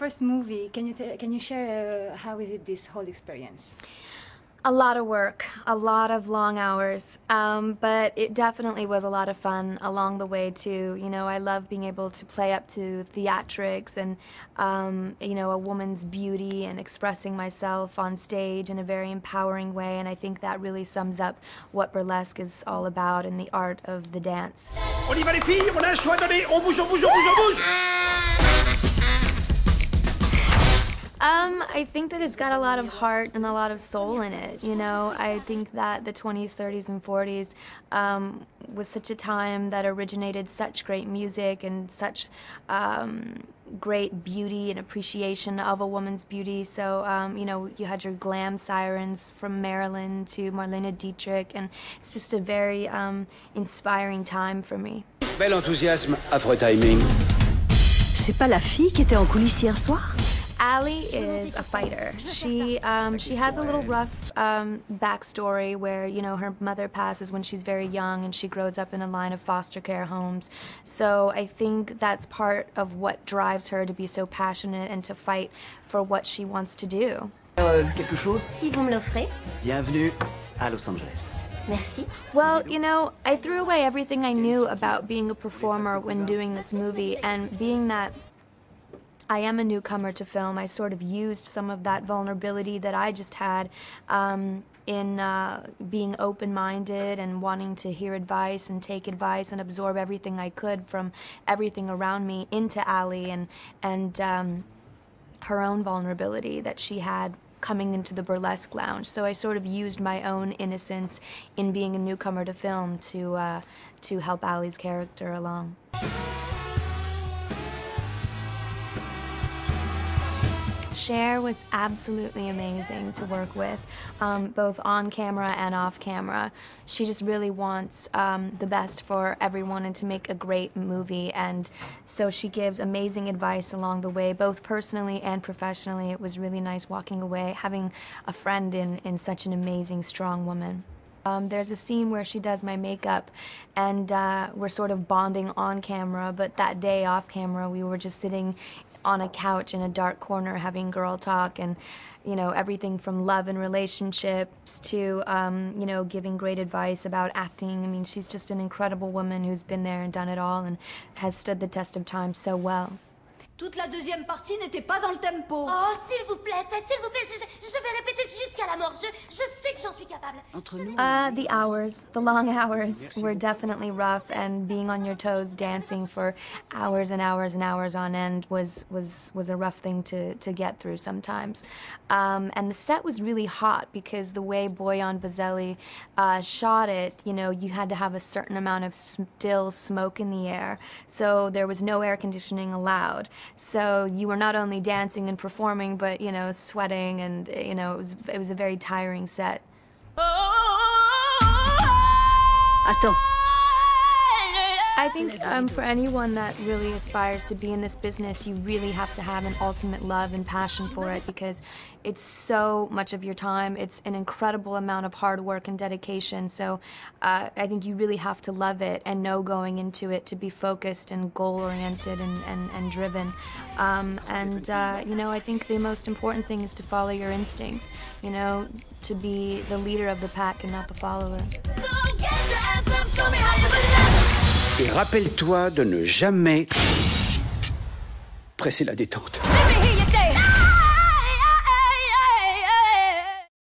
first movie. Can you share how is it this whole experience? A lot of work, a lot of long hours, but it definitely was a lot of fun along the way too. You know, I love being able to play up to theatrics and, you know, a woman's beauty and expressing myself on stage in a very empowering way, and I think that really sums up what burlesque is all about and the art of the dance. On y va les filles, on lâche, attendez, on bouge, on bouge, on bouge, on bouge. I think that it's got a lot of heart and a lot of soul in it, you know. I think that the 20s, 30s, and 40s was such a time that originated such great music and such great beauty and appreciation of a woman's beauty. So, you know, you had your glam sirens from Marilyn to Marlene Dietrich, and it's just a very inspiring time for me. Bel enthousiasme, affreux timing. C'est pas la fille qui était en coulisses hier soir? Ali is a fighter. She has a little rough backstory where, you know, her mother passes when she's very young and she grows up in a line of foster care homes. So I think that's part of what drives her to be so passionate and to fight for what she wants to do. Quelque chose? Si vous me l'offrez. Bienvenue à Los Angeles. Merci. Well, you know, I threw away everything I knew about being a performer when doing this movie, and being that I am a newcomer to film, I sort of used some of that vulnerability that I just had in being open-minded and wanting to hear advice and take advice and absorb everything I could from everything around me into Ali and her own vulnerability that she had coming into the burlesque lounge. So I sort of used my own innocence in being a newcomer to film to help Ali's character along. Cher was absolutely amazing to work with, both on camera and off camera. She just really wants the best for everyone and to make a great movie, and so she gives amazing advice along the way, both personally and professionally. It was really nice walking away, having a friend in such an amazing, strong woman. There's a scene where she does my makeup, and we're sort of bonding on camera, but that day off camera we were just sitting on a couch in a dark corner having girl talk, and you know, everything from love and relationships to you know, giving great advice about acting. I mean, she's just an incredible woman who's been there and done it all and has stood the test of time so well. Toute la deuxième partie n'était pas dans le tempo. Oh, s'il vous plaît, je vais répéter jusqu'à la mort. Je sais que j'en suis capable. Entre nous. The long hours were definitely rough, and being on your toes dancing for hours and hours and hours on end was a rough thing to get through sometimes. And the set was really hot because the way Boyan Bazelli shot it, you know, you had to have a certain amount of still smoke in the air, so there was no air conditioning allowed. So you were not only dancing and performing, but, you know, sweating, and, you know, it was a very tiring set. Attends. I think for anyone that really aspires to be in this business, you really have to have an ultimate love and passion for it, because it's so much of your time. It's an incredible amount of hard work and dedication. So I think you really have to love it and know going into it to be focused and goal-oriented and driven. You know, I think the most important thing is to follow your instincts, you know, to be the leader of the pack and not the follower. So get your ass up, show me how you believe. Et rappelle-toi de ne jamais presser la détente.